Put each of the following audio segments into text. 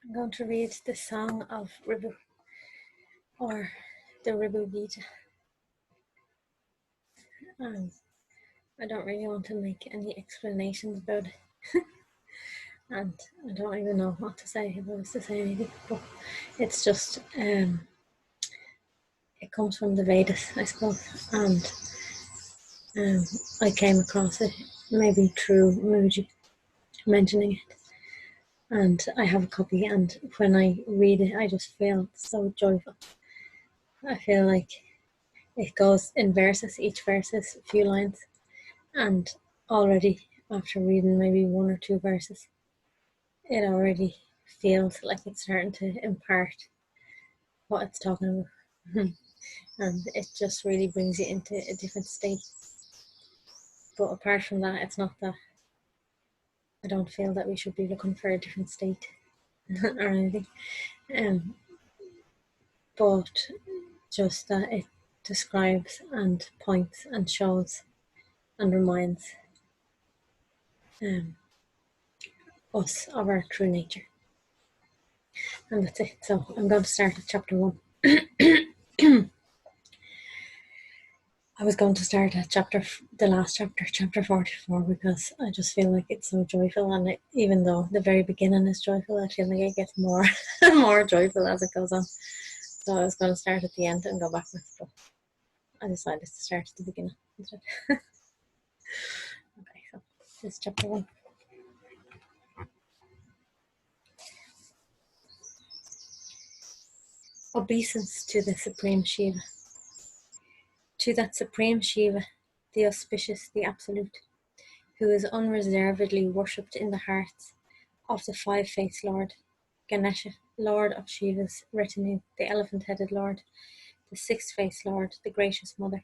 I'm going to read the Song of Ribhu, or the Ribhu Gita. I don't really want to make any explanations about it. And I don't even know what to say if I was to say anything, but it's just, it comes from the Vedas, I suppose, and I came across it maybe through Muji mentioning it, and I have a copy, and when I read it I just feel so joyful. I feel like it goes in verses, each verse is a few lines, and already after reading maybe one or two verses, it already feels like it's starting to impart what it's talking about. And it just really brings you into a different state. But apart from that, it's not that I don't feel that we should be looking for a different state or anything. But just that it describes and points and shows and reminds us of our true nature. And that's it. So I'm going to start at chapter 1. I was going to start at the last chapter, chapter 44, because I just feel like it's so joyful, and even though the very beginning is joyful, I feel like it gets more more joyful as it goes on. So I was going to start at the end and go backwards, but I decided to start at the beginning instead. Okay, so this is chapter 1. Obeisance to the Supreme Shiva. To that Supreme Shiva, the auspicious, the absolute, who is unreservedly worshipped in the hearts of the five-faced Lord, Ganesha, Lord of Shiva's retinue, the elephant-headed Lord, the six-faced Lord, the gracious Mother,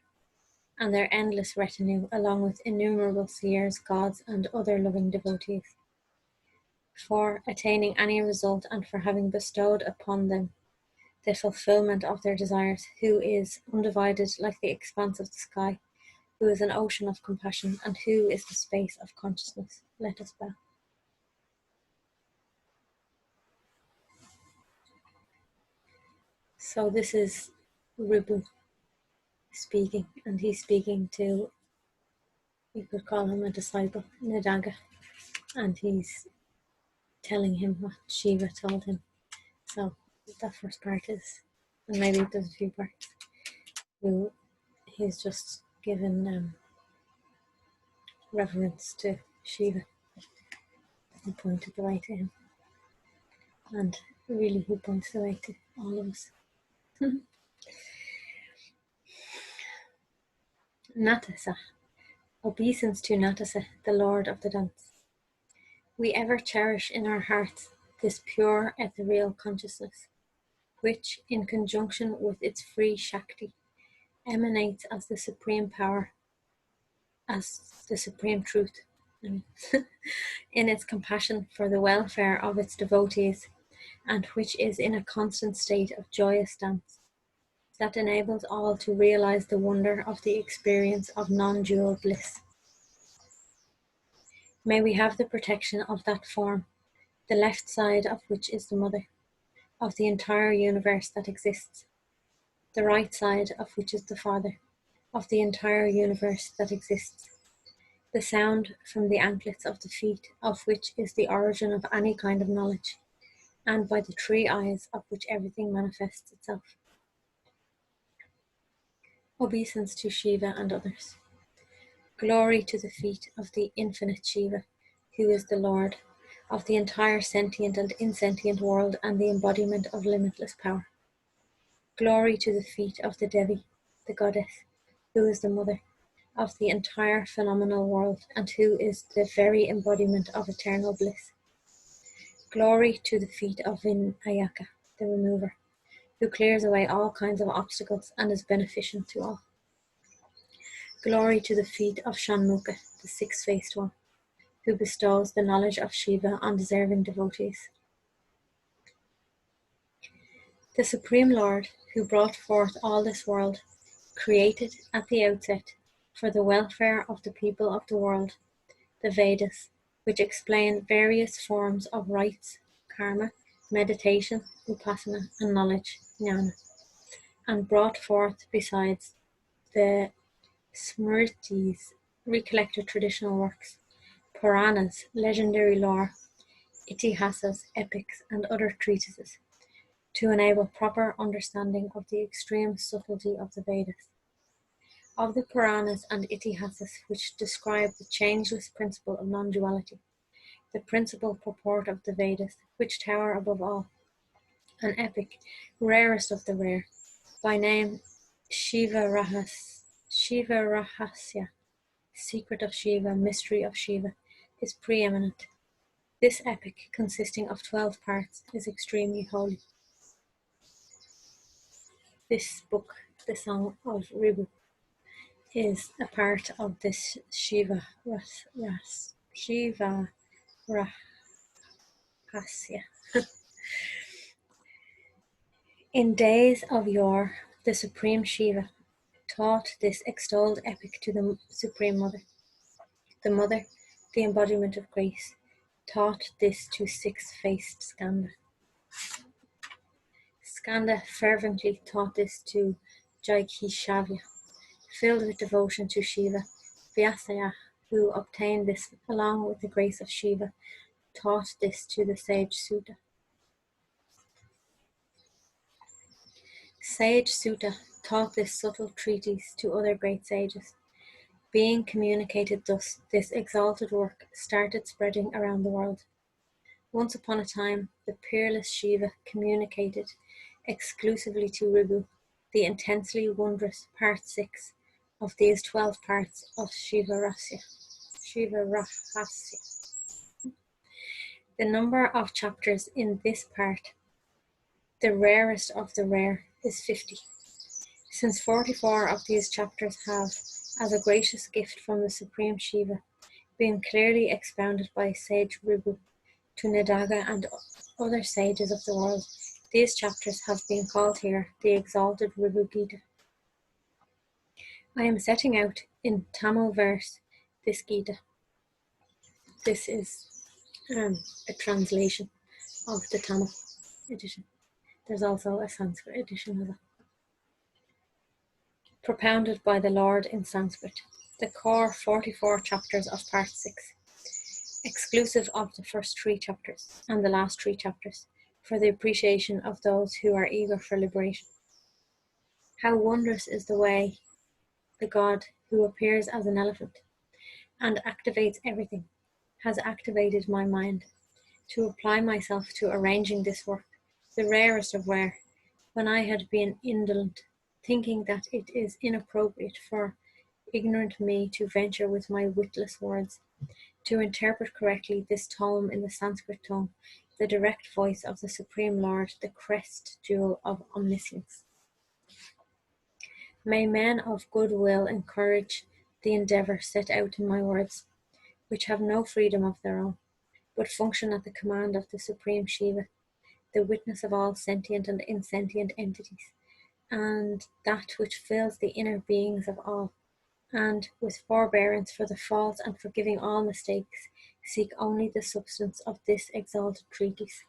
and their endless retinue, along with innumerable seers, gods, and other loving devotees. For attaining any result and for having bestowed upon them the fulfillment of their desires, who is undivided like the expanse of the sky, who is an ocean of compassion, and who is the space of consciousness. Let us bow. So this is Ribhu speaking, and he's speaking to, you could call him a disciple, Nidanga, and he's telling him what Shiva told him. So that first part is, and maybe there's a few parts, he's just given reverence to Shiva. He pointed the way to him, and really he points the way to all of us. Natasa, obeisance to Natasa, the Lord of the dance. We ever cherish in our hearts this pure ethereal consciousness, which, in conjunction with its free Shakti, emanates as the supreme power, as the supreme truth, in its compassion for the welfare of its devotees, and which is in a constant state of joyous dance, that enables all to realize the wonder of the experience of non-dual bliss. May we have the protection of that form, the left side of which is the Mother, of the entire universe that exists, the right side of which is the Father, of the entire universe that exists, the sound from the anklets of the feet of which is the origin of any kind of knowledge, and by the three eyes of which everything manifests itself. Obeisance to Shiva and others. Glory to the feet of the infinite Shiva, who is the Lord of the entire sentient and insentient world and the embodiment of limitless power. Glory to the feet of the Devi, the goddess, who is the mother of the entire phenomenal world and who is the very embodiment of eternal bliss. Glory to the feet of Vinayaka, the remover, who clears away all kinds of obstacles and is beneficent to all. Glory to the feet of Shanmukha, the six-faced one, who bestows the knowledge of Shiva on deserving devotees. The Supreme Lord, who brought forth all this world, created at the outset, for the welfare of the people of the world, the Vedas, which explain various forms of rites, karma, meditation, upasana, and knowledge, jnana, and brought forth besides the smritis, recollected traditional works, Puranas, legendary lore, itihasas, epics, and other treatises, to enable proper understanding of the extreme subtlety of the Vedas. Of the Puranas and itihasas which describe the changeless principle of non-duality, the principal purport of the Vedas, which tower above all, an epic, rarest of the rare, by name Shiva Rahasya, secret of Shiva, mystery of Shiva, is preeminent. This epic, consisting of 12 parts, is extremely holy. This book, the Song of Ribhu, is a part of this Shiva Rahasya. In days of yore, the Supreme Shiva taught this extolled epic to the Supreme Mother. The Mother, the embodiment of grace, taught this to six-faced Skanda. Skanda fervently taught this to Jaikishavya, filled with devotion to Shiva. Vyasaya, who obtained this along with the grace of Shiva, taught this to the sage Suta. Sage Suta taught this subtle treatise to other great sages. Being communicated thus, this exalted work started spreading around the world. Once upon a time, the peerless Shiva communicated exclusively to Ribhu the intensely wondrous part 6 of these 12 parts of Shiva Rahasya. The number of chapters in this part, the rarest of the rare, is 50. Since 44 of these chapters have, as a gracious gift from the Supreme Shiva, been clearly expounded by sage Ribhu to Nadaga and other sages of the world, these chapters have been called here the Exalted Ribhu Gita. I am setting out in Tamil verse this Gita. This is a translation of the Tamil edition. There's also a Sanskrit edition of it. Propounded by the Lord in Sanskrit, the core 44 chapters of part 6, exclusive of the first 3 chapters and the last 3 chapters, for the appreciation of those who are eager for liberation. How wondrous is the way the God who appears as an elephant and activates everything has activated my mind to apply myself to arranging this work, the rarest of rare, when I had been indolent, thinking that it is inappropriate for ignorant me to venture with my witless words, to interpret correctly this tome in the Sanskrit tongue, the direct voice of the Supreme Lord, the crest jewel of omniscience. May men of good will encourage the endeavour set out in my words, which have no freedom of their own, but function at the command of the Supreme Shiva, the witness of all sentient and insentient entities, and that which fills the inner beings of all, and with forbearance for the faults and forgiving all mistakes, seek only the substance of this exalted treatise.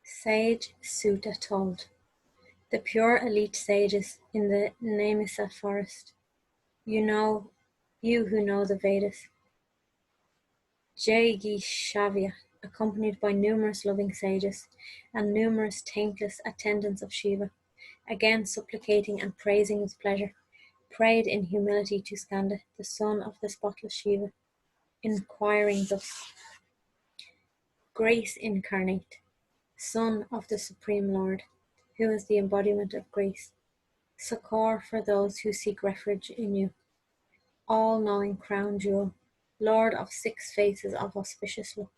Sage Suta told, the pure elite sages in the Nemisa forest, you who know the Vedas, Jagishavya, accompanied by numerous loving sages and numerous taintless attendants of Shiva, again supplicating and praising his pleasure, prayed in humility to Skanda, the son of the spotless Shiva, inquiring thus, Grace incarnate, Son of the Supreme Lord, who is the embodiment of grace, succor for those who seek refuge in you, all-knowing crown jewel, Lord of 6 faces of auspicious look.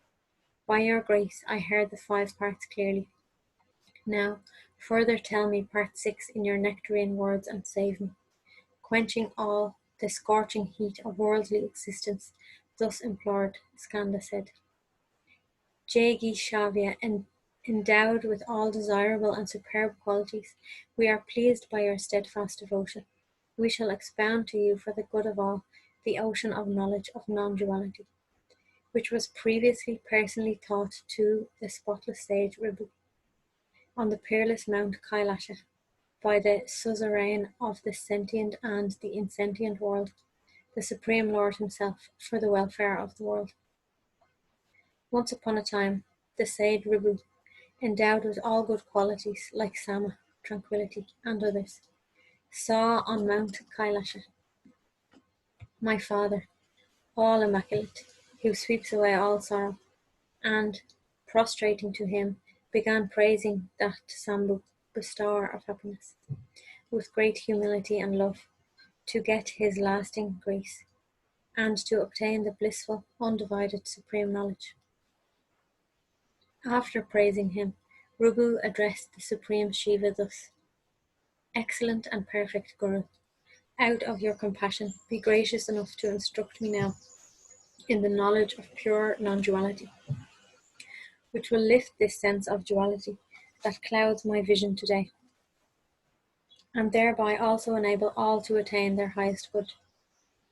By your grace I heard the 5 parts clearly. Now, further tell me part 6 in your nectarine words and save me. Quenching all the scorching heat of worldly existence, thus implored, Skanda said, Jagishavya, endowed with all desirable and superb qualities, we are pleased by your steadfast devotion. We shall expound to you for the good of all the ocean of knowledge of non-duality, which was previously personally taught to the spotless sage Ribhu on the peerless Mount Kailasha by the suzerain of the sentient and the insentient world, the Supreme Lord himself, for the welfare of the world. Once upon a time, the sage Ribhu, endowed with all good qualities like Sama, tranquility, and others, saw on Mount Kailasha my Father, all immaculate, who sweeps away all sorrow, and, prostrating to him, began praising that Sambhu, bestower of happiness, with great humility and love, to get his lasting grace, and to obtain the blissful, undivided, supreme knowledge. After praising him, Ribhu addressed the Supreme Shiva thus: Excellent and perfect Guru, out of your compassion, be gracious enough to instruct me now in the knowledge of pure non-duality, which will lift this sense of duality that clouds my vision today, and thereby also enable all to attain their highest good.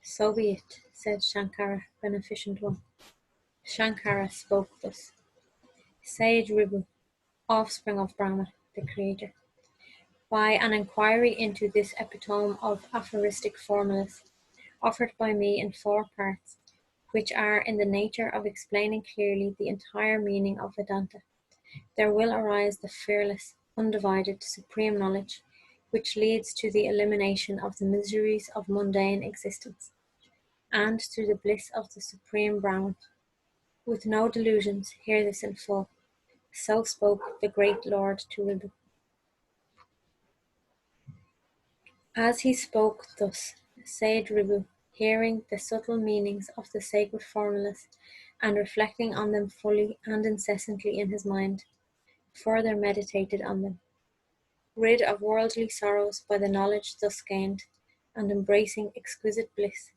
So be it, said Shankara, beneficent one. Shankara spoke thus: Sage Ribhu, offspring of Brahma, the Creator, by an inquiry into this epitome of aphoristic formulas, offered by me in 4 parts, which are in the nature of explaining clearly the entire meaning of Vedanta, there will arise the fearless, undivided, supreme knowledge, which leads to the elimination of the miseries of mundane existence, and to the bliss of the supreme Brahman. With no delusions, hear this in full. So spoke the great Lord to Ribhu. As he spoke thus, sage Ribhu, hearing the subtle meanings of the sacred formulas, and reflecting on them fully and incessantly in his mind, further meditated on them. Rid of worldly sorrows by the knowledge thus gained, and embracing exquisite bliss,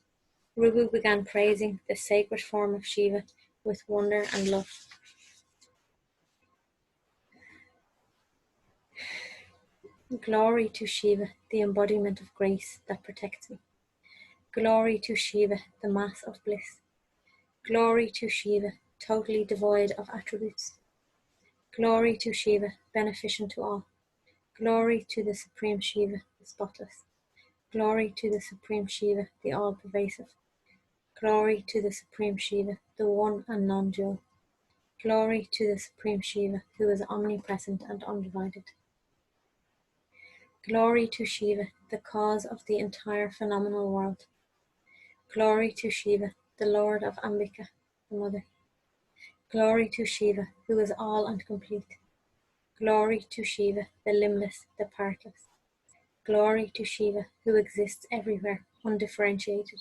Ribhu began praising the sacred form of Shiva with wonder and love. Glory to Shiva, the embodiment of grace that protects me. Glory to Shiva, the mass of bliss. Glory to Shiva, totally devoid of attributes. Glory to Shiva, beneficent to all. Glory to the Supreme Shiva, the spotless. Glory to the Supreme Shiva, the all-pervasive. Glory to the Supreme Shiva, the one and non-dual. Glory to the Supreme Shiva, who is omnipresent and undivided. Glory to Shiva, the cause of the entire phenomenal world. Glory to Shiva, the Lord of Ambika, the Mother. Glory to Shiva, who is all and complete. Glory to Shiva, the limbless, the partless. Glory to Shiva, who exists everywhere, undifferentiated.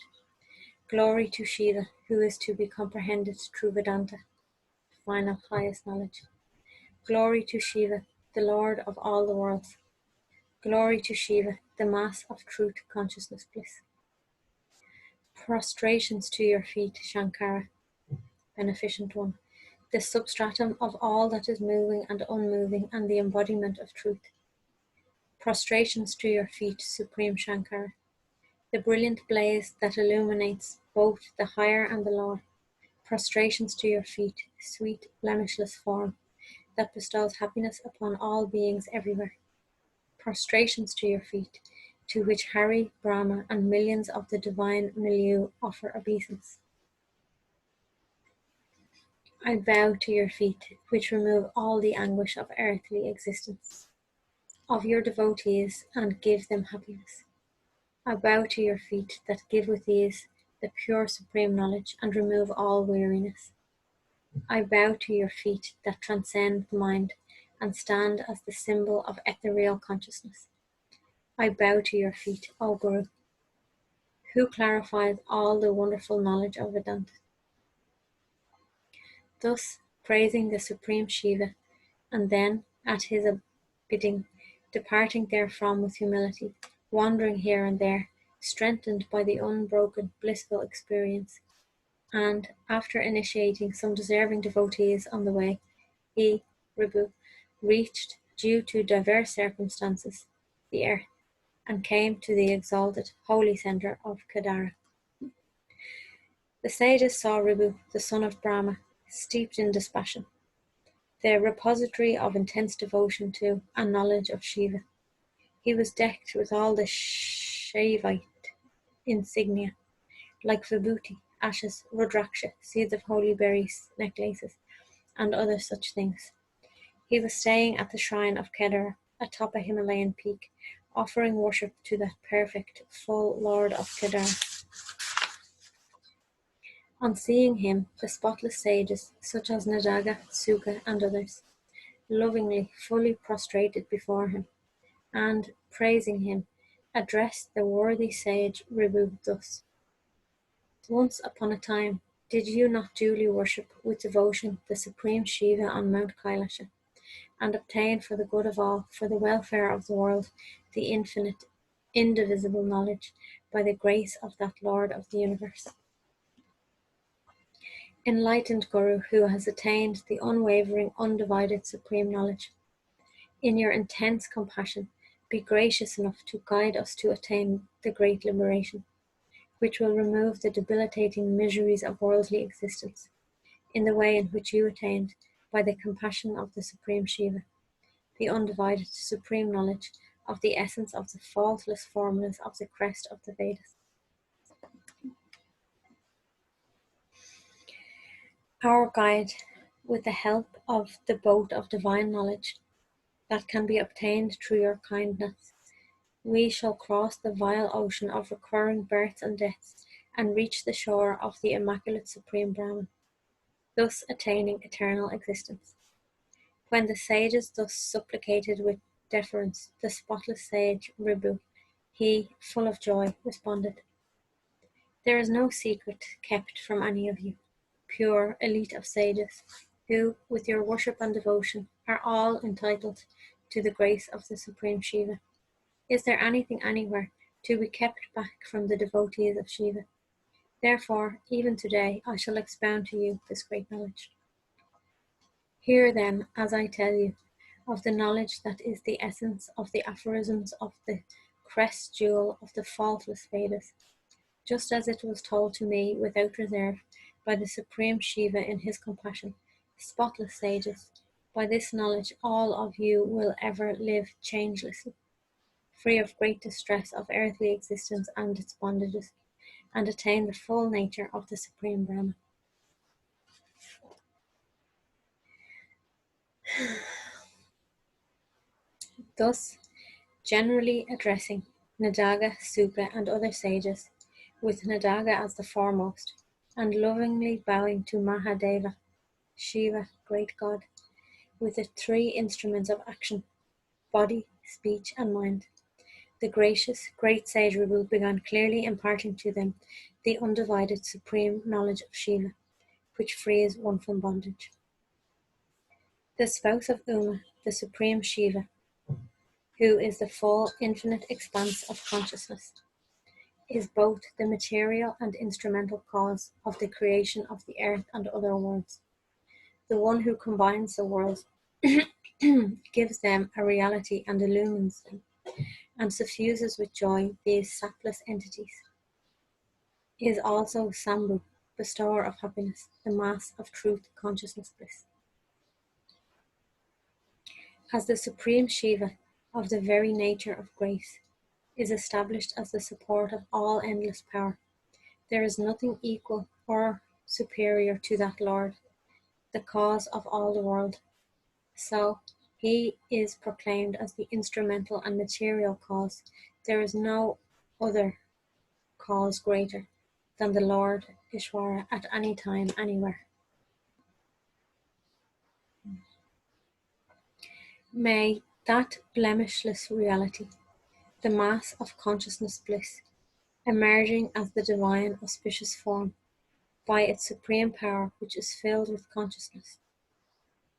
Glory to Shiva, who is to be comprehended through Vedanta, final highest knowledge. Glory to Shiva, the Lord of all the worlds. Glory to Shiva, the mass of truth, consciousness, bliss. Prostrations to your feet, Shankara, beneficent one, the substratum of all that is moving and unmoving and the embodiment of truth. Prostrations to your feet, Supreme Shankara, the brilliant blaze that illuminates both the higher and the lower. Prostrations to your feet, sweet, blemishless form that bestows happiness upon all beings everywhere. Prostrations to your feet, to which Hari, Brahma, and millions of the divine milieu offer obeisance. I bow to your feet, which remove all the anguish of earthly existence, of your devotees, and give them happiness. I bow to your feet that give with ease the pure supreme knowledge and remove all weariness. I bow to your feet that transcend the mind and stand as the symbol of ethereal consciousness. I bow to your feet, O Guru, who clarified all the wonderful knowledge of Vedanta. Thus, praising the Supreme Shiva, and then, at his bidding, departing therefrom with humility, wandering here and there, strengthened by the unbroken, blissful experience, and, after initiating some deserving devotees on the way, he, Ribhu, reached, due to diverse circumstances, the earth, and came to the exalted, holy centre of Kedara. The sages saw Ribhu, the son of Brahma, steeped in dispassion, the repository of intense devotion to and knowledge of Shiva. He was decked with all the Shaivite insignia, like vibhuti, ashes, rudraksha, seeds of holy berries, necklaces, and other such things. He was staying at the shrine of Kedar, atop a Himalayan peak, offering worship to that perfect, full Lord of Kedar. On seeing him, the spotless sages, such as Nadaga, Suka, and others, lovingly, fully prostrated before him, and, praising him, addressed the worthy sage Ribhu thus: Once upon a time, did you not duly worship with devotion the supreme Shiva on Mount Kailasha, and obtain for the good of all, for the welfare of the world, the infinite, indivisible knowledge, by the grace of that Lord of the universe? Enlightened Guru, who has attained the unwavering, undivided supreme knowledge, in your intense compassion, be gracious enough to guide us to attain the great liberation, which will remove the debilitating miseries of worldly existence, in the way in which you attained, by the compassion of the Supreme Shiva, the undivided supreme knowledge of the essence of the faultless formulas of the crest of the Vedas. Our guide, with the help of the boat of divine knowledge that can be obtained through your kindness, we shall cross the vile ocean of recurring births and deaths and reach the shore of the immaculate Supreme Brahman, thus attaining eternal existence. When the sages thus supplicated with deference the spotless sage Ribhu, he, full of joy, responded: There is no secret kept from any of you, pure elite of sages, who, with your worship and devotion, are all entitled to the grace of the Supreme Shiva. Is there anything anywhere to be kept back from the devotees of Shiva? Therefore, even today, I shall expound to you this great knowledge. Hear then, as I tell you, of the knowledge that is the essence of the aphorisms of the crest jewel of the faultless Vedas, just as it was told to me without reserve by the Supreme Shiva in his compassion, spotless sages. By this knowledge all of you will ever live changelessly, free of great distress of earthly existence and its bondages, and attain the full nature of the Supreme Brahma. Thus, generally addressing Nadaga, Suka, and other sages, with Nadaga as the foremost, and lovingly bowing to Mahadeva, Shiva, great God, with the three instruments of action, body, speech, and mind, the gracious, great sage Ribhu began clearly imparting to them the undivided supreme knowledge of Shiva, which frees one from bondage. The spouse of Uma, the supreme Shiva, who is the full infinite expanse of consciousness, is both the material and instrumental cause of the creation of the earth and other worlds. The one who combines the worlds, gives them a reality and illumines them, and suffuses with joy these sapless entities, is also Sambhu, bestower of happiness, the mass of truth, consciousness, bliss. As the supreme Shiva, of the very nature of grace, is established as the support of all endless power, there is nothing equal or superior to that Lord, the cause of all the world. So, he is proclaimed as the instrumental and material cause. There is no other cause greater than the Lord Ishvara at any time, anywhere. May that blemishless reality, the mass of consciousness bliss, emerging as the divine auspicious form, by its supreme power which is filled with consciousness,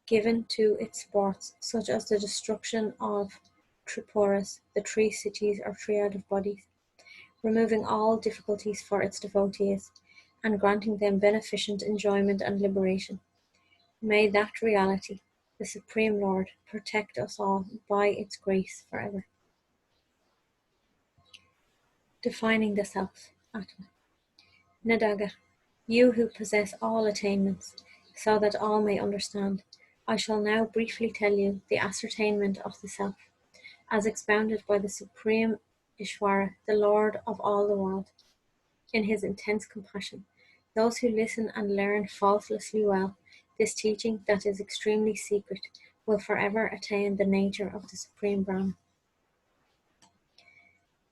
given to its sports, such as the destruction of Tripuras, the three cities or triad of bodies, removing all difficulties for its devotees, and granting them beneficent enjoyment and liberation. May that reality, the Supreme Lord, protect us all by its grace forever. Defining the Self, Atma. Nadaga, You who possess all attainments, so that all may understand, I shall now briefly tell you the ascertainment of the self, as expounded by the Supreme Ishvara, the Lord of all the world, in his intense compassion. Those who listen and learn faultlessly well this teaching that is extremely secret will forever attain the nature of the Supreme Brahman.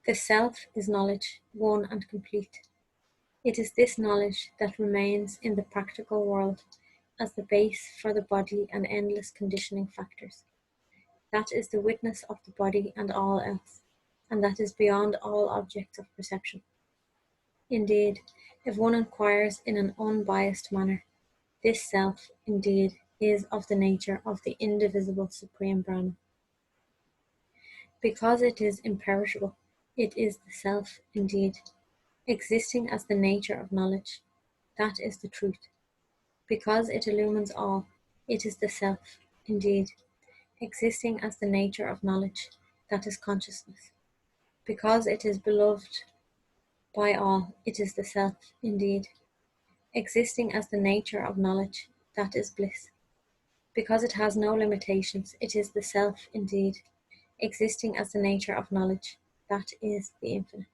The self is knowledge, one and complete. It is this knowledge that remains in the practical world as the base for the body and endless conditioning factors. That is the witness of the body and all else, and that is beyond all objects of perception. Indeed, if one inquires in an unbiased manner, this self, indeed, is of the nature of the indivisible Supreme Brahman. Because it is imperishable, it is the self, indeed, existing as the nature of knowledge. That is the truth. Because it illumines all, it is the self, indeed, existing as the nature of knowledge. That is consciousness. Because it is beloved by all, it is the self, indeed, existing as the nature of knowledge. That is bliss. Because it has no limitations, it is the self, indeed, existing as the nature of knowledge. That is the infinite.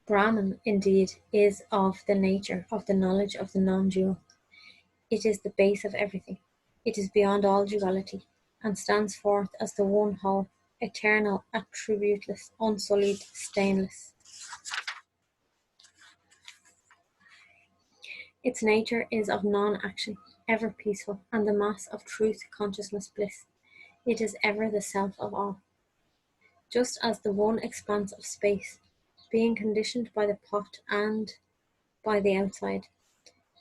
Brahman, indeed, is of the nature of the knowledge of the non-dual. It is the base of everything. It is beyond all duality, and stands forth as the one whole, eternal, attributeless, unsullied, stainless. Its nature is of non-action, ever peaceful, and the mass of truth, consciousness, bliss. It is ever the self of all. Just as the one expanse of space, being conditioned by the pot and by the outside,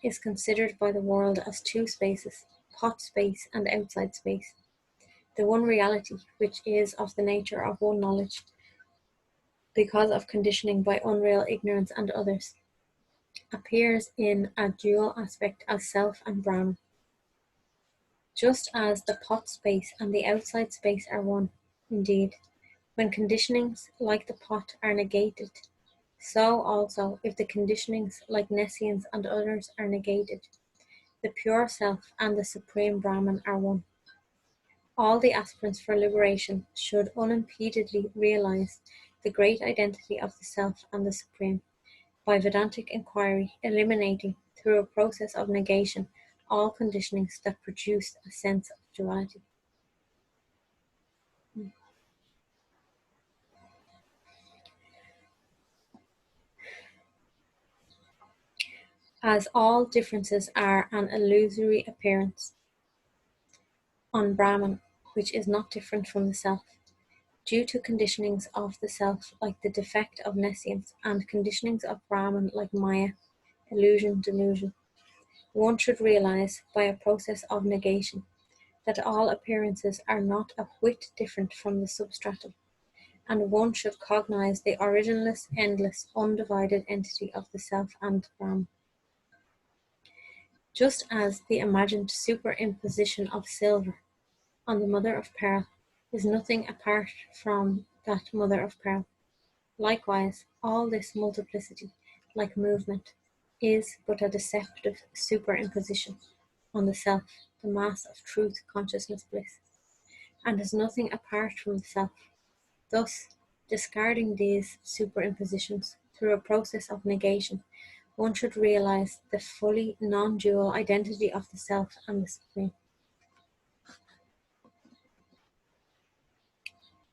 is considered by the world as two spaces, pot space and outside space. The one reality, which is of the nature of one knowledge, because of conditioning by unreal ignorance and others, appears in a dual aspect as self and Brahman. Just as the pot space and the outside space are one, indeed, when conditionings like the pot are negated, so also if the conditionings like nescience and others are negated, the pure self and the Supreme Brahman are one. All the aspirants for liberation should unimpededly realize the great identity of the self and the Supreme, by Vedantic inquiry, eliminating, through a process of negation, all conditionings that produce a sense of duality. As all differences are an illusory appearance on Brahman, which is not different from the self, due to conditionings of the self like the defect of nescience, and conditionings of Brahman like Maya, illusion, delusion, one should realize, by a process of negation, that all appearances are not a whit different from the substratum, and one should cognize the originless, endless, undivided entity of the self and Brahman. Just as the imagined superimposition of silver on the mother of pearl is nothing apart from that mother of pearl, likewise all this multiplicity, like movement, is but a deceptive superimposition on the self, the mass of truth, consciousness, bliss, and is nothing apart from the self. Thus, discarding these superimpositions through a process of negation, one should realize the fully non-dual identity of the self and the Supreme.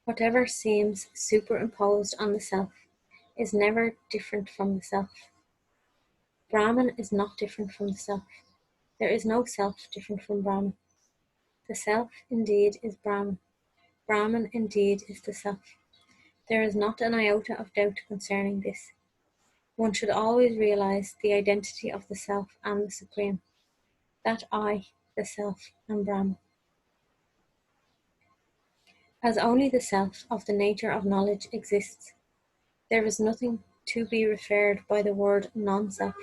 Whatever seems superimposed on the self is never different from the self. Brahman is not different from the self. There is no self different from Brahman. The self indeed is Brahman. Brahman indeed is the self. There is not an iota of doubt concerning this. One should always realize the identity of the self and the Supreme, that I, the self, am Brahman. As only the self of the nature of knowledge exists, there is nothing to be referred by the word non-self.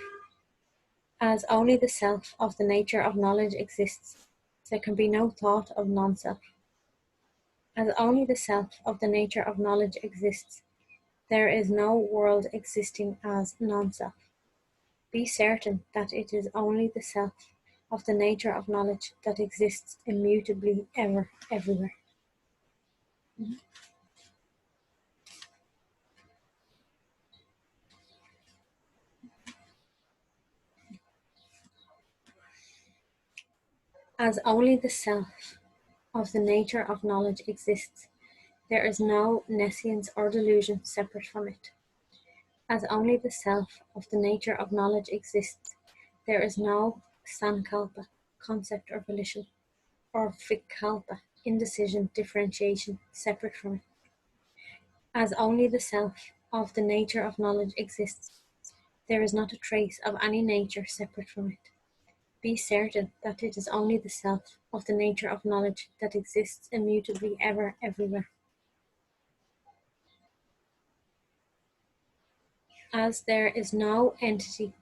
As only the self of the nature of knowledge exists, there can be no thought of non-self. As only the self of the nature of knowledge exists, there is no world existing as non-self. Be certain that it is only the self of the nature of knowledge that exists immutably ever, everywhere. As only the self of the nature of knowledge exists, there is no nescience or delusion separate from it. As only the self of the nature of knowledge exists, there is no sankalpa, concept or volition, or vikalpa, indecision, differentiation, separate from it. As only the self of the nature of knowledge exists, there is not a trace of any nature separate from it. Be certain that it is only the self of the nature of knowledge that exists immutably ever, everywhere. As there is no entity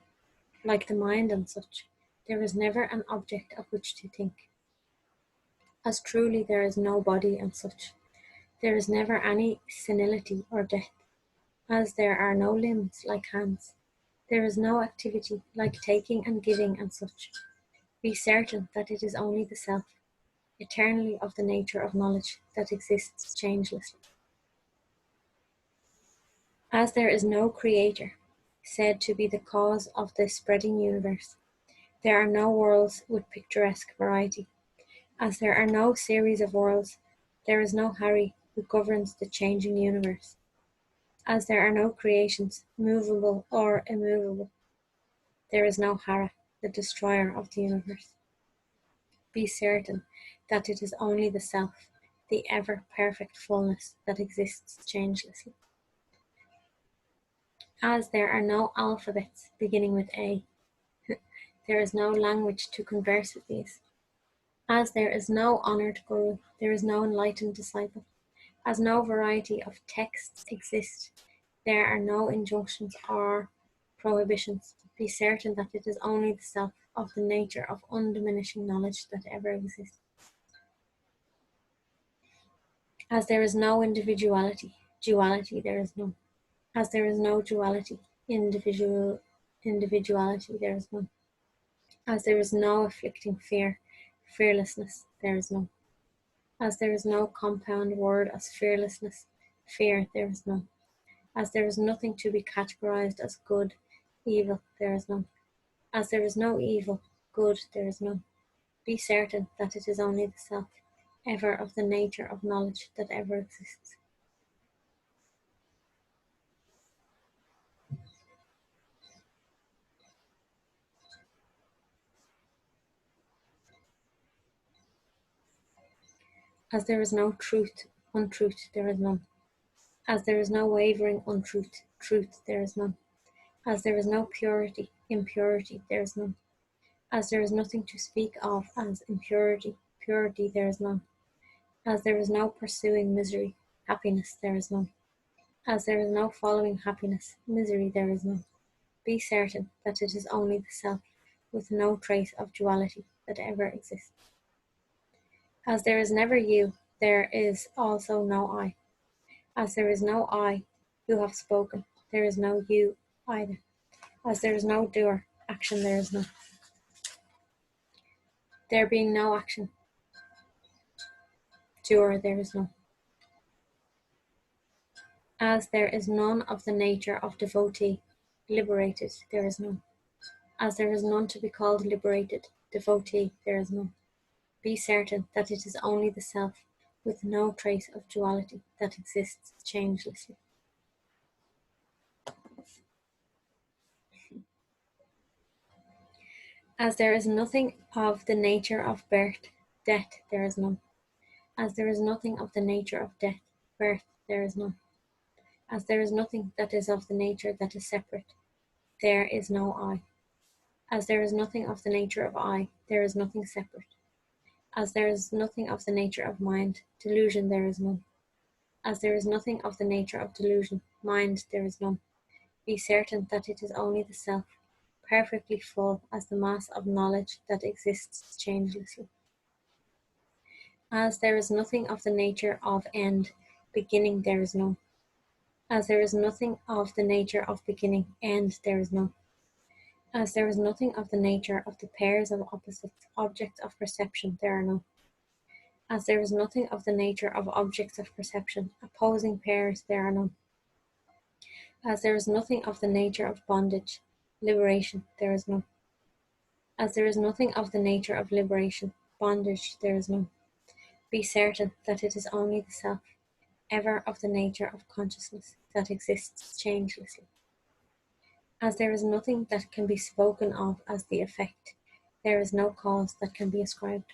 like the mind and such, there is never an object of which to think. As truly there is no body and such, there is never any senility or death. As there are no limbs like hands, there is no activity like taking and giving and such. Be certain that it is only the self, eternally of the nature of knowledge, that exists changelessly. As there is no creator, said to be the cause of the spreading universe, there are no worlds with picturesque variety. As there are no series of worlds, there is no Hari who governs the changing universe. As there are no creations, movable or immovable, there is no Hara, the destroyer of the universe. Be certain that it is only the self, the ever perfect fullness, that exists changelessly. As there are no alphabets beginning with A, there is no language to converse with these. As there is no honored guru, there is no enlightened disciple. As no variety of texts exist, there are no injunctions or prohibitions. Be certain that it is only the self of the nature of undiminishing knowledge that ever exists. As there is no individuality, duality there is none. As there is no duality, individuality there is none. As there is no afflicting fear, fearlessness there is none. As there is no compound word as fearlessness, fear there is none. As there is nothing to be categorized as good, evil there is none. As there is no evil, good there is none. Be certain that it is only the self, ever of the nature of knowledge that ever exists. As there is no truth, untruth there is none. As there is no wavering untruth, truth there is none. As there is no purity, impurity there is none. As there is nothing to speak of as impurity, purity there is none. As there is no pursuing misery, happiness there is none. As there is no following happiness, misery there is none. Be certain that it is only the self, with no trace of duality, that ever exists. As there is never you, there is also no I. As there is no I who have spoken, there is no you either. As there is no doer, action there is none. There being no action, doer there is none. As there is none of the nature of devotee, liberated there is none. As there is none to be called liberated, devotee there is none. Be certain that it is only the self, with no trace of duality, that exists changelessly. As there is nothing of the nature of birth, death there is none. As there is nothing of the nature of death, birth there is none. As there is nothing that is of the nature that is separate, there is no I. As there is nothing of the nature of I, there is nothing separate. As there is nothing of the nature of mind, delusion there is none. As there is nothing of the nature of delusion, mind there is none. Be certain that it is only the self, perfectly full as the mass of knowledge that exists changelessly. As there is nothing of the nature of end, beginning there is none. As there is nothing of the nature of beginning, end there is none. As there is nothing of the nature of the pairs of opposites, objects of perception, there are none. As there is nothing of the nature of objects of perception, opposing pairs, there are none. As there is nothing of the nature of bondage, liberation, there is none. As there is nothing of the nature of liberation, bondage, there is none. Be certain that it is only the self, ever of the nature of consciousness, that exists changelessly. As there is nothing that can be spoken of as the effect, there is no cause that can be ascribed.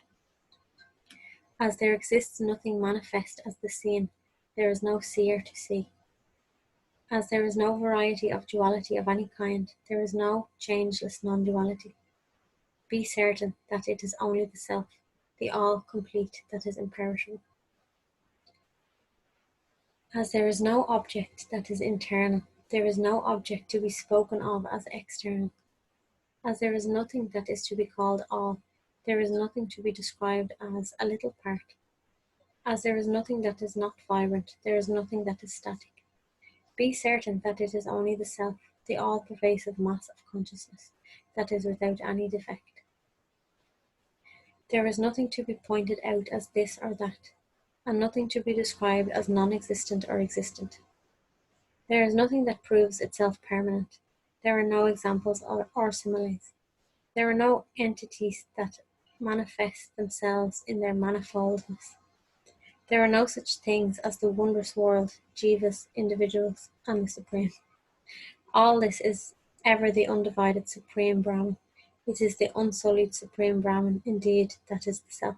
As there exists nothing manifest as the seen, there is no seer to see. As there is no variety of duality of any kind, there is no changeless non-duality. Be certain that it is only the self, the all complete, that is imperishable. As there is no object that is internal, there is no object to be spoken of as external. As there is nothing that is to be called all, there is nothing to be described as a little part. As there is nothing that is not vibrant, there is nothing that is static. Be certain that it is only the self, the all-pervasive mass of consciousness, that is without any defect. There is nothing to be pointed out as this or that, and nothing to be described as non-existent or existent. There is nothing that proves itself permanent. There are no examples or similes. There are no entities that manifest themselves in their manifoldness. There are no such things as the wondrous world, jivas, individuals, and the Supreme. All this is ever the undivided Supreme Brahman. It is the unsullied Supreme Brahman, indeed, that is the Self.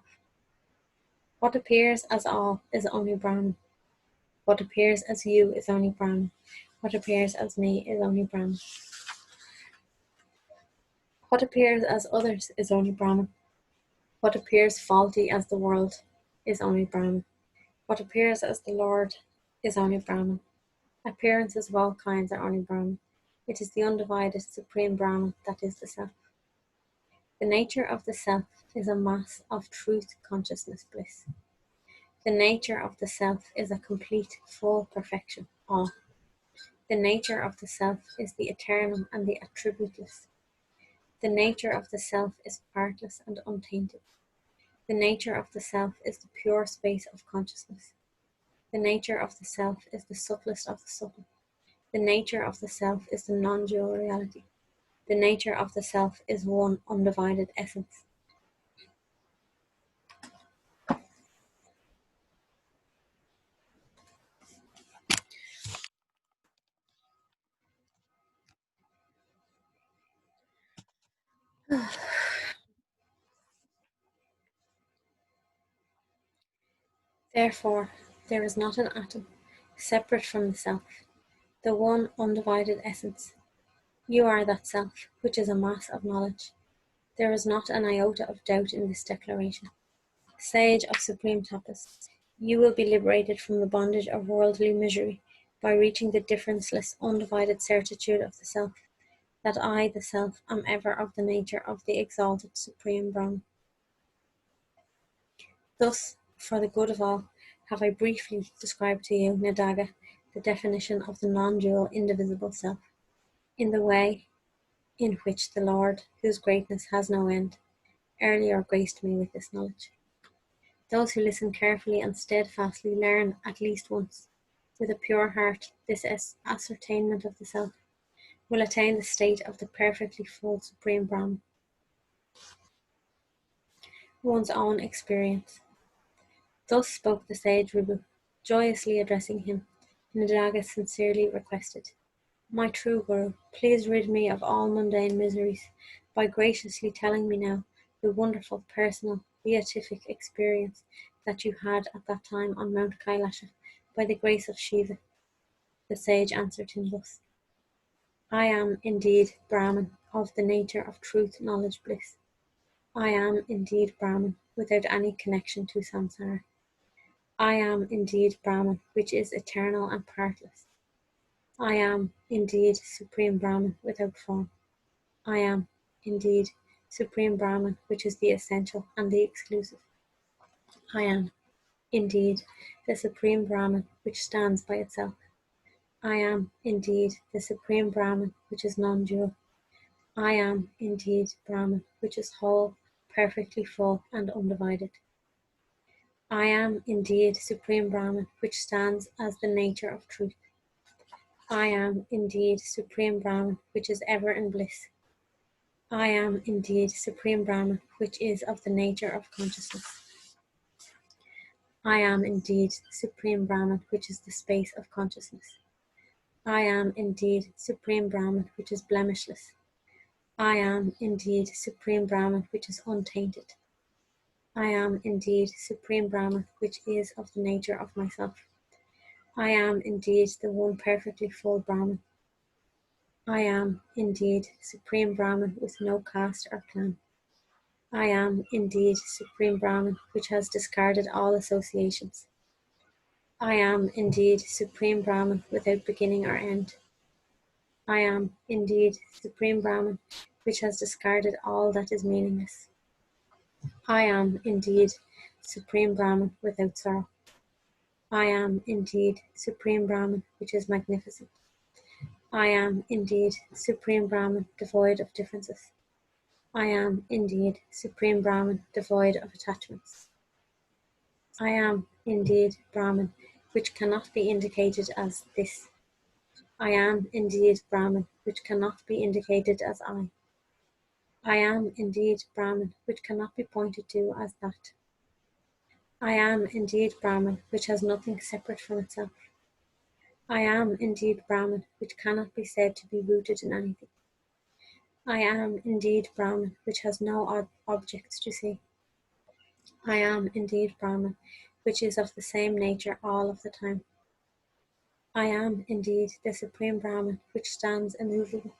What appears as all is only Brahman. What appears as you is only Brahman. What appears as me is only Brahman. What appears as others is only Brahman. What appears faulty as the world is only Brahman. What appears as the Lord is only Brahman. Appearances of all kinds are only Brahman. It is the undivided Supreme Brahman that is the Self. The nature of the Self is a mass of truth, consciousness, bliss. The nature of the Self is a complete, full perfection, all. The nature of the Self is the eternal and the attributeless. The nature of the Self is partless and untainted. The nature of the Self is the pure space of consciousness. The nature of the Self is the subtlest of the subtle. The nature of the Self is the non-dual reality. The nature of the Self is one undivided essence. Therefore, there is not an atom separate from the Self, the one undivided essence. You are that Self, which is a mass of knowledge. There is not an iota of doubt in this declaration. Sage of supreme tapas, you will be liberated from the bondage of worldly misery by reaching the differenceless, undivided certitude of the Self, that I, the Self, am ever of the nature of the exalted Supreme Brahman. Thus, for the good of all, have I briefly described to you, Nadaga, the definition of the non-dual, indivisible Self, in the way in which the Lord, whose greatness has no end, earlier graced me with this knowledge. Those who listen carefully and steadfastly learn at least once, with a pure heart, this ascertainment of the Self, will attain the state of the perfectly full Supreme Brahman. One's own experience. Thus spoke the sage Ribhu, joyously addressing him. Nadaga sincerely requested, My true Guru, please rid me of all mundane miseries by graciously telling me now the wonderful personal beatific experience that you had at that time on Mount Kailasha by the grace of Shiva. The sage answered him thus, I am indeed Brahman of the nature of truth, knowledge, bliss. I am indeed Brahman without any connection to samsara. I am indeed Brahman, which is eternal and partless. I am indeed Supreme Brahman without form. I am indeed Supreme Brahman, which is the essential and the exclusive. I am indeed the Supreme Brahman which stands by itself. I am indeed the Supreme Brahman which is non-dual. I am indeed Brahman which is whole, perfectly full and undivided. I am indeed Supreme Brahman which stands as the nature of truth. I am indeed Supreme Brahman which is ever in bliss. I am indeed Supreme Brahman which is of the nature of consciousness. I am indeed Supreme Brahman which is the space of consciousness. I am indeed Supreme Brahman which is blemishless. I am indeed Supreme Brahman which is untainted. I am indeed Supreme Brahman which is of the nature of myself. I am indeed the one perfectly full Brahman. I am indeed Supreme Brahman with no caste or clan. I am indeed Supreme Brahman which has discarded all associations. I am indeed Supreme Brahman without beginning or end. I am indeed Supreme Brahman which has discarded all that is meaningless. I am indeed Supreme Brahman without sorrow. I am indeed Supreme Brahman which is magnificent. I am indeed Supreme Brahman devoid of differences. I am indeed Supreme Brahman devoid of attachments. I am indeed Brahman which cannot be indicated as this. I am indeed Brahman which cannot be indicated as I. I am indeed Brahman which cannot be pointed to as that. I am indeed Brahman which has nothing separate from itself. I am indeed Brahman which cannot be said to be rooted in anything. I am indeed Brahman which has no objects to see. I am indeed Brahman which is of the same nature all of the time. I am indeed the Supreme Brahman which stands immovable.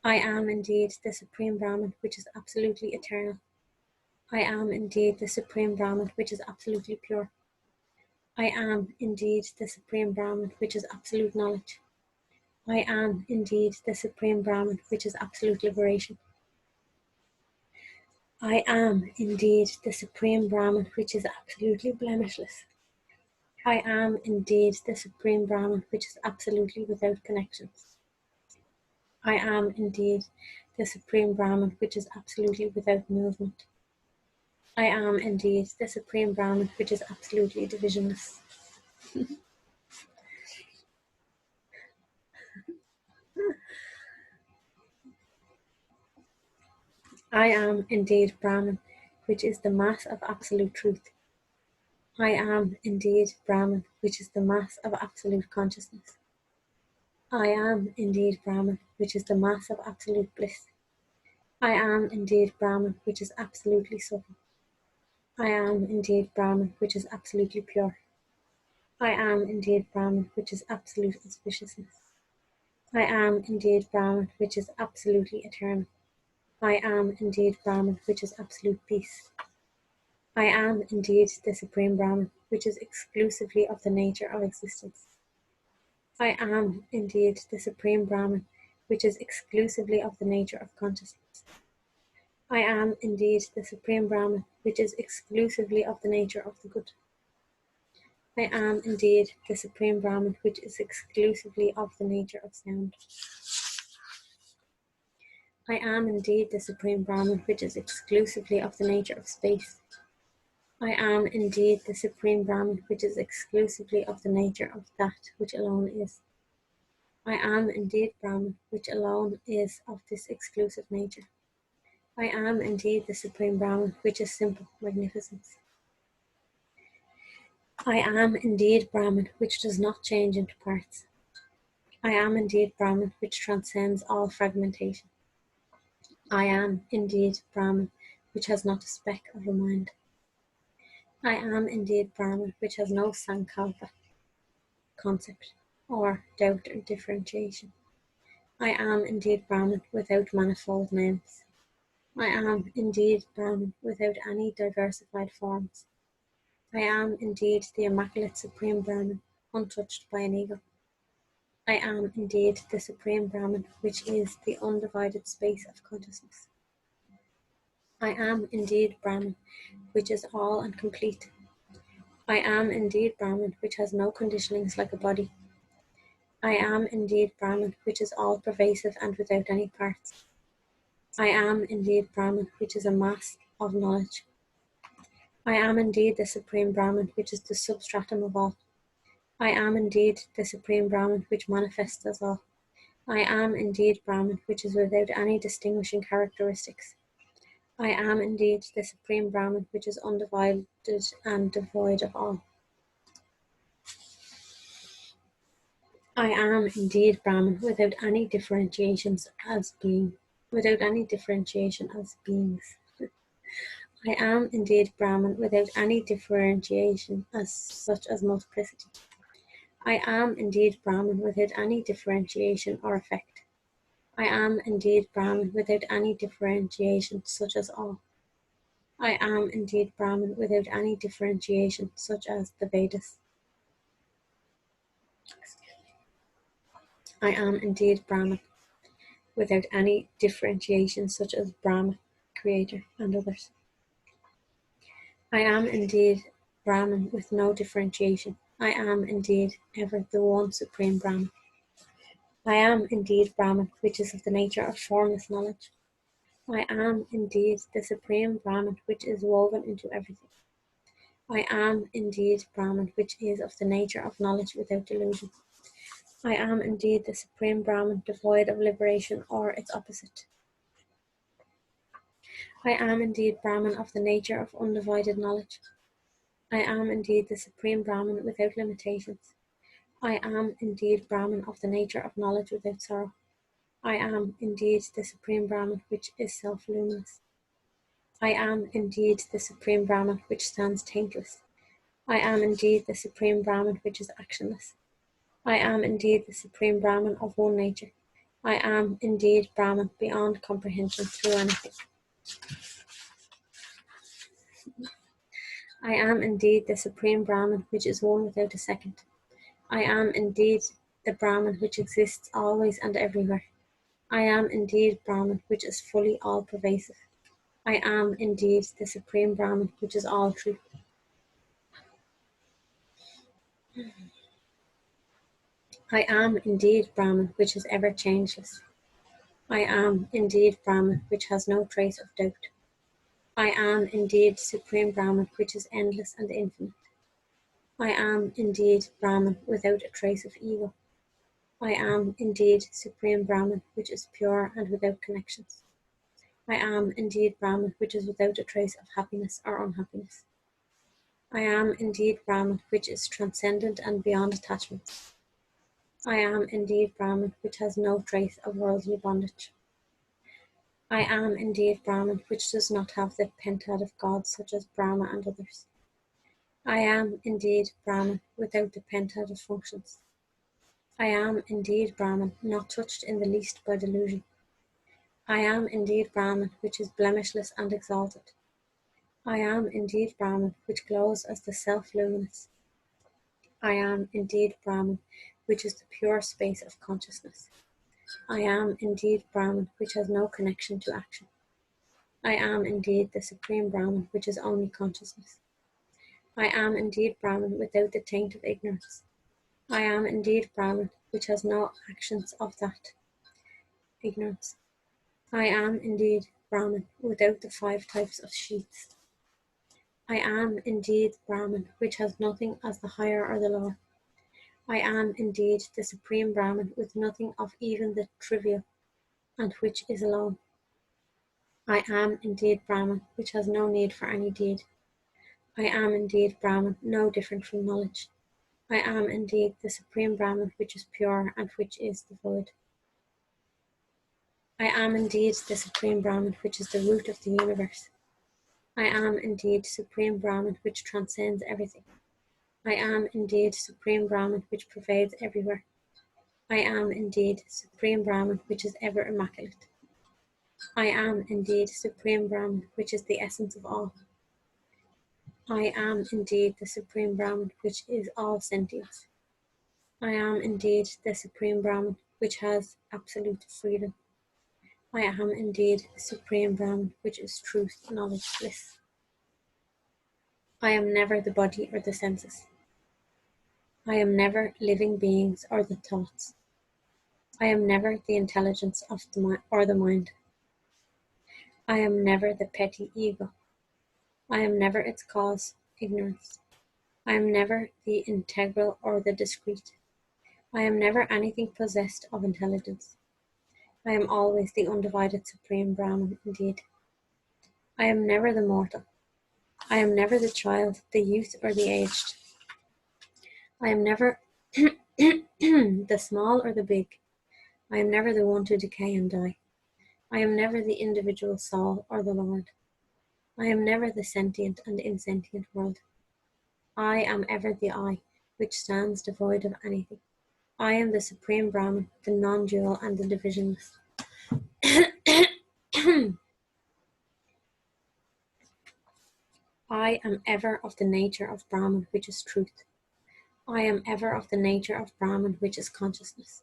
I am indeed the Supreme Brahman which is absolutely eternal. I am indeed the Supreme Brahman which is absolutely pure. I am indeed the Supreme Brahman which is absolute knowledge. I am indeed the Supreme Brahman which is absolute liberation. I am indeed the Supreme Brahman which is absolutely blemishless. I am indeed the Supreme Brahman which is absolutely without connections. I am indeed the Supreme Brahman which is absolutely without movement. I am indeed the Supreme Brahman which is absolutely divisionless. I am indeed Brahman which is the mass of absolute truth. I am indeed Brahman which is the mass of absolute consciousness. I am indeed Brahman which is the mass of absolute bliss. I am indeed Brahman which is absolutely subtle. I am indeed Brahman which is absolutely pure. I am indeed Brahman which is absolute auspiciousness. I am indeed Brahman which is absolutely eternal. I am indeed Brahman which is absolute peace. I am indeed the Supreme Brahman which is exclusively of the nature of existence. I am indeed the Supreme Brahman which is exclusively of the nature of consciousness. I am indeed the Supreme Brahman which is exclusively of the nature of the good. I am indeed the Supreme Brahman which is exclusively of the nature of sound. I am indeed the Supreme Brahman which is exclusively of the nature of space. I am indeed the Supreme Brahman which is exclusively of the nature of that which alone is. I am indeed Brahman which alone is of this exclusive nature. I am indeed the Supreme Brahman which is simple magnificence. I am indeed Brahman which does not change into parts. I am indeed Brahman which transcends all fragmentation. I am indeed Brahman which has not a speck of a mind. I am indeed Brahman which has no sankalpa, concept, or doubt or differentiation. I am indeed Brahman without manifold names. I am indeed Brahman without any diversified forms. I am indeed the Immaculate Supreme Brahman, untouched by an ego. I am indeed the Supreme Brahman, which is the undivided space of consciousness. I am indeed Brahman, which is all and complete. I am indeed Brahman, which has no conditionings like a body. I am indeed Brahman, which is all pervasive and without any parts. I am indeed Brahman, which is a mass of knowledge. I am indeed the Supreme Brahman, which is the substratum of all. I am indeed the Supreme Brahman, which manifests as all. I am indeed Brahman, which is without any distinguishing characteristics. I am indeed the Supreme Brahman, which is undivided and devoid of all. I am indeed Brahman, without any differentiations as being, without any differentiation as beings. I am indeed Brahman, without any differentiation as such as multiplicity. I am indeed Brahman, without any differentiation or effect. I am indeed Brahman, without any differentiation such as all. I am indeed Brahman, without any differentiation such as the Vedas. I am indeed Brahman, without any differentiation such as Brahma, Creator, and others. I am indeed Brahman with no differentiation. I am indeed ever the one Supreme Brahman. I am indeed Brahman, which is of the nature of formless knowledge. I am indeed the Supreme Brahman, which is woven into everything. I am indeed Brahman, which is of the nature of knowledge without delusion. I am indeed the Supreme Brahman, devoid of liberation or its opposite. I am indeed Brahman of the nature of undivided knowledge. I am indeed the Supreme Brahman without limitations. I am indeed Brahman of the nature of knowledge without sorrow. I am indeed the Supreme Brahman, which is self-luminous. I am indeed the Supreme Brahman, which stands taintless. I am indeed the Supreme Brahman, which is actionless. I am indeed the Supreme Brahman of one nature. I am indeed Brahman beyond comprehension through anything. I am indeed the Supreme Brahman, which is one without a second. I am indeed the Brahman which exists always and everywhere. I am indeed Brahman, which is fully all-pervasive. I am indeed the Supreme Brahman, which is all truth. I am indeed Brahman, which is ever changeless. I am indeed Brahman, which has no trace of doubt. I am indeed Supreme Brahman, which is endless and infinite. I am indeed Brahman, without a trace of ego. I am indeed Supreme Brahman, which is pure and without connections. I am indeed Brahman, which is without a trace of happiness or unhappiness. I am indeed Brahman, which is transcendent and beyond attachments. I am indeed Brahman, which has no trace of worldly bondage. I am indeed Brahman, which does not have the pentad of gods such as Brahma and others. I am indeed Brahman, without the pentad of functions. I am indeed Brahman, not touched in the least by delusion. I am indeed Brahman, which is blemishless and exalted. I am indeed Brahman, which glows as the self-luminous. I am indeed Brahman, which is the pure space of consciousness. I am indeed Brahman, which has no connection to action. I am indeed the Supreme Brahman, which is only consciousness. I am indeed Brahman, without the taint of ignorance. I am indeed Brahman, which has no actions of that ignorance. I am indeed Brahman, without the 5 types of sheaths. I am indeed Brahman, which has nothing as the higher or the lower. I am indeed the Supreme Brahman, with nothing of even the trivial, and which is alone. I am indeed Brahman, which has no need for any deed. I am indeed Brahman, no different from knowledge. I am indeed the Supreme Brahman, which is pure and which is the void. I am indeed the Supreme Brahman, which is the root of the universe. I am indeed Supreme Brahman, which transcends everything. I am indeed Supreme Brahman, which pervades everywhere. I am indeed Supreme Brahman, which is ever immaculate. I am indeed Supreme Brahman, which is the essence of all. I am indeed the Supreme Brahman, which is all sentience. I am indeed the Supreme Brahman, which has absolute freedom. I am indeed the Supreme Brahman, which is truth, knowledge, bliss. I am never the body or the senses. I am never living beings or the thoughts. I am never the intelligence of the mind. I am never the petty ego. I am never its cause, ignorance. I am never the integral or the discrete. I am never anything possessed of intelligence. I am always the undivided Supreme Brahman indeed. I am never the mortal. I am never the child, the youth, or the aged. I am never the small or the big. I am never the one to decay and die. I am never the individual soul or the Lord. I am never the sentient and insentient world. I am ever the I, which stands devoid of anything. I am the Supreme Brahman, the non-dual and the divisionless. I am ever of the nature of Brahman, which is truth. I am ever of the nature of Brahman, which is consciousness.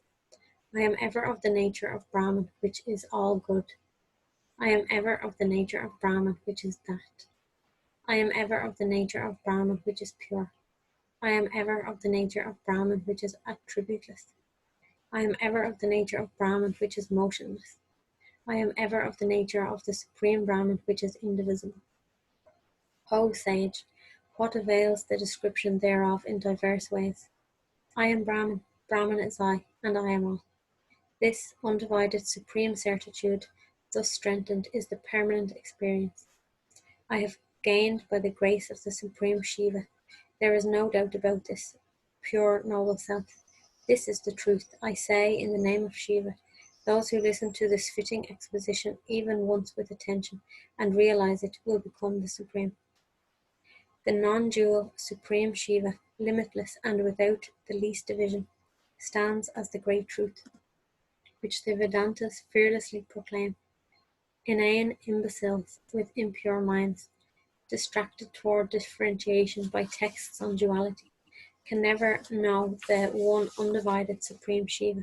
I am ever of the nature of Brahman, which is all good. I am ever of the nature of Brahman, which is that. I am ever of the nature of Brahman, which is pure. I am ever of the nature of Brahman, which is attributeless. I am ever of the nature of Brahman, which is motionless. I am ever of the nature of the Supreme Brahman, which is indivisible. O sage, what avails the description thereof in diverse ways? I am Brahman, Brahman is I, and I am all. This undivided supreme certitude, thus strengthened, is the permanent experience I have gained by the grace of the Supreme Shiva. There is no doubt about this, pure, noble self. This is the truth, I say, in the name of Shiva. Those who listen to this fitting exposition even once with attention and realize it will become the Supreme. The non-dual Supreme Shiva, limitless and without the least division, stands as the great truth, which the Vedantas fearlessly proclaim. Inane imbeciles with impure minds, distracted toward differentiation by texts on duality, can never know the one undivided Supreme Shiva,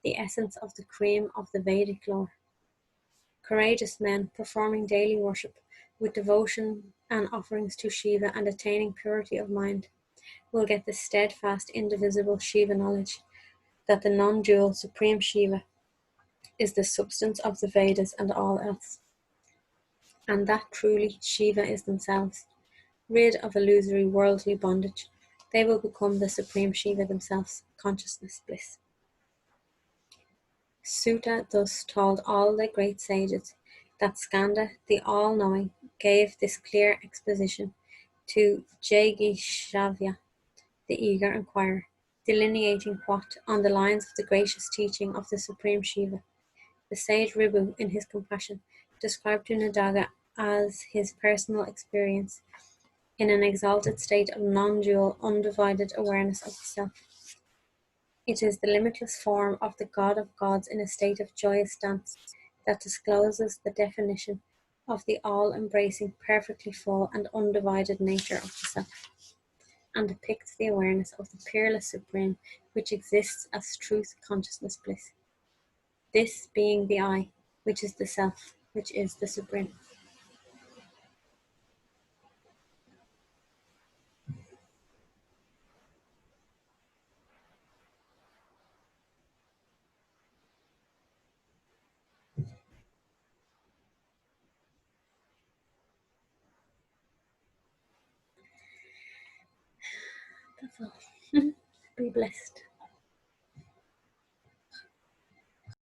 the essence of the cream of the Vedic lore. Courageous men performing daily worship with devotion and offerings to Shiva and attaining purity of mind will get the steadfast, indivisible Shiva knowledge that the non-dual Supreme Shiva is the substance of the Vedas and all else, and that truly Shiva is themselves. Rid of illusory worldly bondage, they will become the Supreme Shiva themselves, consciousness, bliss. Sutta thus told all the great sages that Skanda, the all-knowing, gave this clear exposition to Jagishavya, the eager inquirer, delineating what, on the lines of the gracious teaching of the Supreme Shiva, the sage Ribhu, in his compassion, described to Nadaga as his personal experience in an exalted state of non-dual, undivided awareness of the self. It is the limitless form of the God of gods in a state of joyous dance that discloses the definition of the all-embracing, perfectly full and undivided nature of the self, and depicts the awareness of the peerless Supreme, which exists as truth, consciousness, bliss. This being the I, which is the self, which is the Supreme. That's all. Be blessed.